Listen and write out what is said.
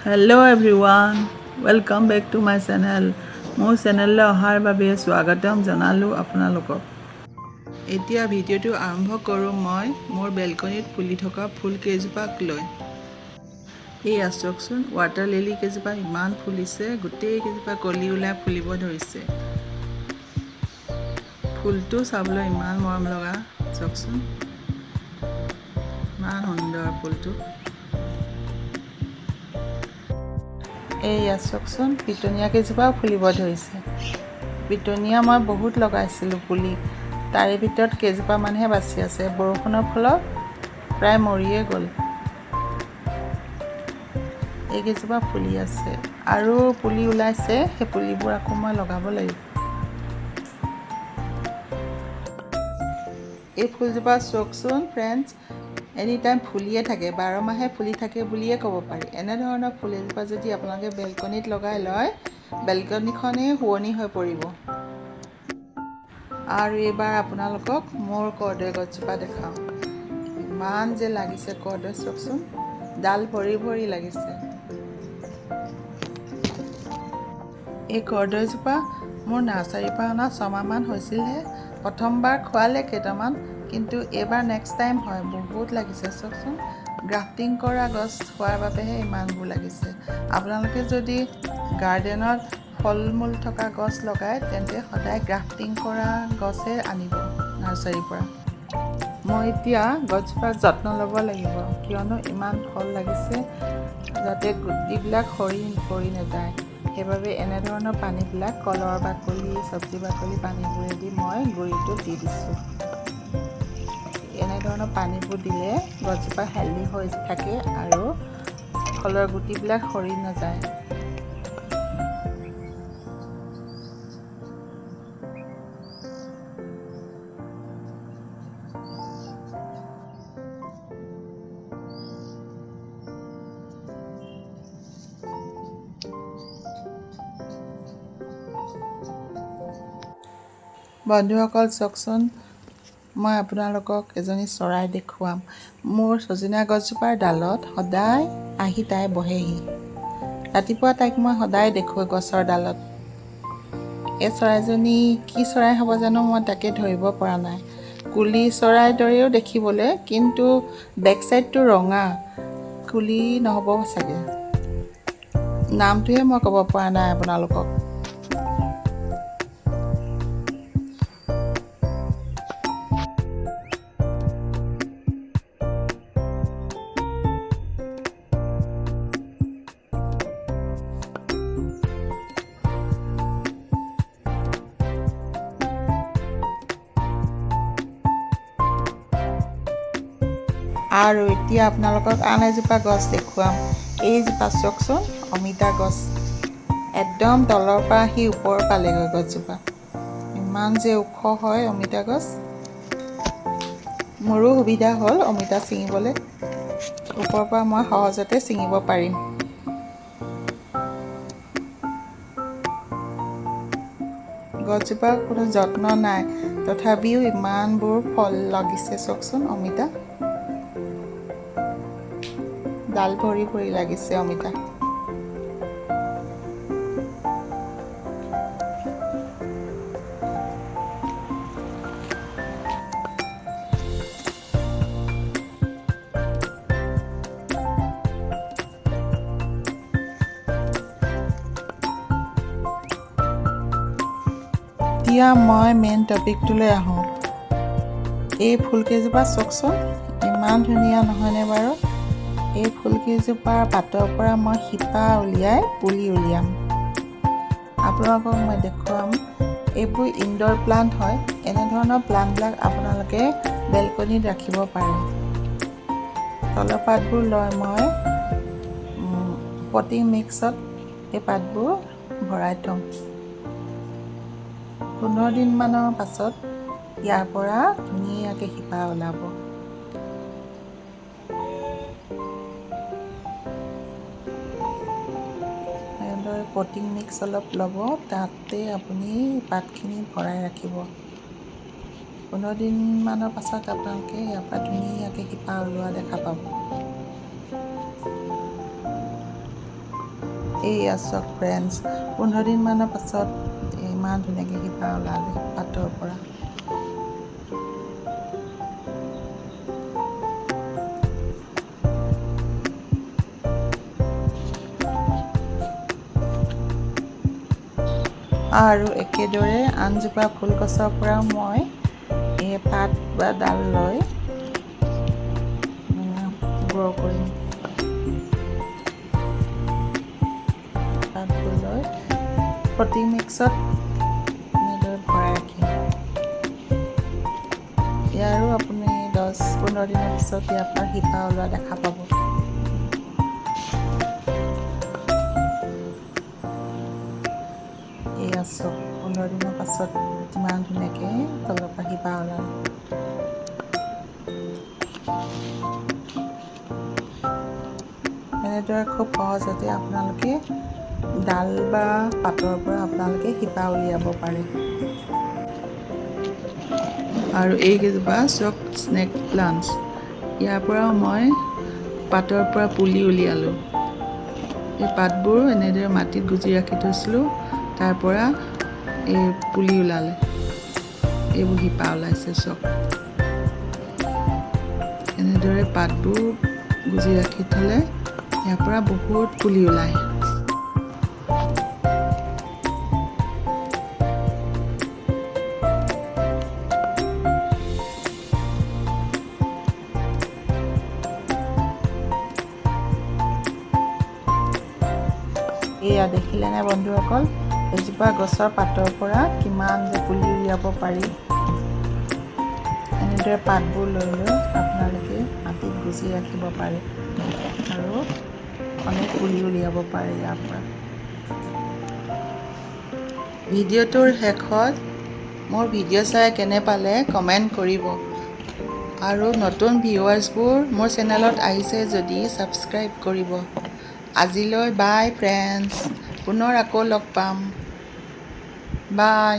Hello' everyone, welcome back to my channel. মোৰ চেনেললৈ অহাৰ বাবে স্বাগতম জনালোঁ আপোনালোকক। এতিয়া ভিডিঅ'টো আৰম্ভ কৰোঁ মই মোৰ বেলকনিত ফুলি থকা ফুল কেইজোপাক লৈ। এই চাওকচোন, ৱাটাৰ লিলি কেইজোপা ইমান ফুলিছে, গোটেই কেইজোপা কলি ওলাই ফুলিব ধৰিছে। ফুলটো চাবলৈ ইমান মৰম লগা, চাওকচোন ইমান সুন্দৰ ফুলটো। এইয়া চাওকচোন, পিটনীয়া কেইজোপাও ফুলিব ধৰিছে। পিটনীয়া মই বহুত লগাইছিলোঁ পুলি, তাৰে ভিতৰত কেইজোপামানহে বাচি আছে। বৰষুণৰ ফলত প্ৰায় মৰিয়ে গ'ল। এইকেইজোপা ফুলি আছে আৰু পুলি ওলাইছে, সেই পুলিবোৰ আকৌ মই লগাব লাগিব। এই ফুলজোপা চাওকচোন ফ্ৰেণ্ডছ, এনি টাইম ফুলিয়ে থাকে, 12 মাহে ফুলি থাকে বুলিয়ে ক'ব পাৰি। এনেধৰণৰ ফুল এজোপা যদি আপোনালোকে বেলকনিত লগাই লয়, বেলকনিখনেই শুৱনি হৈ পৰিব। আৰু এইবাৰ আপোনালোকক মোৰ কৰ্দৈ গছজোপা দেখাওঁ। ইমান যে লাগিছে কৰ্দৈ, চাওকচোন ডাল ভৰি ভৰি লাগিছে। এই কৰ্দৈজোপা মোৰ নাৰ্চাৰীৰ পৰা অনা 6 মাহমান হৈছিলহে। প্ৰথমবাৰ খোৱালে কেইটামান, কিন্তু এইবাৰ নেক্সট টাইম হয়। বহুত লাগিছে চাওকচোন, গ্ৰাফটিং কৰা গছ হোৱাৰ বাবেহে ইমানবোৰ লাগিছে। আপোনালোকে যদি গাৰ্ডেনত ফল মূল থকা গছ লগায়, তেন্তে সদায় গ্ৰাফটিং কৰা গছহে আনিব নাৰ্চাৰীৰ পৰা। মই এতিয়া গছজোপাৰ যত্ন ল'ব লাগিব, কিয়নো ইমান ফল লাগিছে, যাতে গুটিবিলাক সৰি পৰি নাযায়। সেইবাবে এনেধৰণৰ পানীবিলাক কলৰ বাকলি, চব্জি বাকলি পানীবোৰেদি মই গুৰিটোত দি দিছোঁ। এনেধৰণৰ পানীবোৰ দিলে গছজোপা হেল্ডি হৈ থাকে আৰু ফলৰ গুটিবিলাক সৰি নাযায়। বন্ধুসকল চাওকচোন, মই আপোনালোকক এজনী চৰাই দেখুৱাম। মোৰ সজিনা গছজোপাৰ ডালত সদায় আহি তাই বহেহি। ৰাতিপুৱা তাইক মই সদায় দেখোঁ গছৰ ডালত। এই চৰাইজনী কি চৰাই হ'ব জানো, মই তাকে ধৰিব পৰা নাই। কুলি চৰাইৰ দৰেও দেখিবলৈ, কিন্তু বেক চাইডটো ৰঙা, কুলি নহ'ব চাগে। নামটোহে মই ক'ব পৰা নাই আপোনালোকক। আৰু এতিয়া আপোনালোকক আন এজোপা গছ দেখুৱাম। এইজোপা চাওকচোন, অমিতা গছ। একদম তলৰ পৰা আহি ওপৰ পালেগৈ গছজোপা। ইমান যে ওখ হয় অমিতা গছ। মোৰো সুবিধা হ'ল অমিতা ছিঙিবলৈ। ওপৰৰ পৰা মই সহজতে ছিঙিব পাৰিম। গছজোপাৰ কোনো যত্ন নাই, তথাপিও ইমানবোৰ ফল লাগিছে চাওকচোন অমিতা। ডাল ভৰি ভৰি লাগিছে অমিতা। এতিয়া মই মেইন টপিকটোলৈ আহোঁ। এই ফুলকেইজোপা চাওকচোন, ইমান ধুনীয়া নহয়নে বাৰু? এই ফুলকেইজোপাৰ পাতৰ পৰা মই শিপা উলিয়াই পুলি উলিয়াম। আপোনালোকক মই দেখুৱাম। এইবোৰ ইনড'ৰ প্লাণ্ট হয়। এনেধৰণৰ প্লাণ্টবিলাক আপোনালোকে বেলকনিত ৰাখিব পাৰে। তলৰ পাতবোৰ লৈ মই পটিং মিক্সত এই পাতবোৰ ভৰাই থ'ম। 15 দিনমানৰ পাছত ইয়াৰ পৰা ধুনীয়াকৈ শিপা ওলাব। এনেদৰে পটিং মিক্স অলপ ল'ব, তাতে আপুনি পাতখিনি ভৰাই ৰাখিব। 15 দিনমানৰ পাছত আপোনালোকে ইয়াৰ পৰা ধুনীয়াকৈ শিপা ওলোৱা দেখা পাব। এইয়া চাওক ফ্ৰেণ্ডছ, 15 দিনমানৰ পাছত ইমান ধুনীয়াকৈ শিপা ওলালে পাতৰ পৰা। আৰু একেদৰে আনজোপা ফুলগছৰ পৰাও মই এই পাত বা ডাল লৈ গ্ৰ' কৰিম। পাতবোৰ লৈ প্ৰতি মিক্সত এনেদৰে ভৰাই ৰাখিম। ইয়াৰো আপুনি 10-15 দিনৰ পিছত ইয়াৰ পৰা শিপা ওলোৱা দেখা পাব। এয়া চাওক 15 দিনৰ পাছত কিমান ধুনীয়াকৈ তলৰ পৰা শিপা ওলাল। এনেদৰে খুব সহজতে আপোনালোকে ডাল বা পাতৰ পৰা আপোনালোকে শিপা উলিয়াব পাৰে। আৰু এইকেইজোপা চাওক স্নেক প্লাণ্টছ, ইয়াৰ পৰাও মই পাতৰ পৰা পুলি উলিয়ালোঁ। এই পাতবোৰ এনেদৰে মাটিত গুজি ৰাখি থৈছিলোঁ, তাৰ পৰা এই পুলি ওলালে, এইবোৰ শিপা ওলাইছে চাওক। এনেদৰে পাতবোৰ গুজি ৰাখি থ'লে ইয়াৰ পৰা বহুত পুলি ওলায়। এয়া দেখিলেনে বন্ধুসকল, এজোপা গছৰ পাতৰ পৰা কিমান যে পুলি উলিয়াব পাৰি। এনেদৰে পাতবোৰ লৈ লৈ আপোনালোকে মাটিত গুজি ৰাখিব পাৰে আৰু অনেক পুলি উলিয়াব পাৰে ইয়াৰ পৰা। ভিডিঅ'টোৰ শেষত মোৰ ভিডিঅ' চাই কেনে পালে কমেণ্ট কৰিব। আৰু নতুন ভিউৱাৰ্ছবোৰ মোৰ চেনেলত আহিছে যদি ছাবস্ক্ৰাইব কৰিব। আজিলৈ বাই ফ্ৰেণ্ডছ, পুনৰ আকৌ লগ পাম, বাই।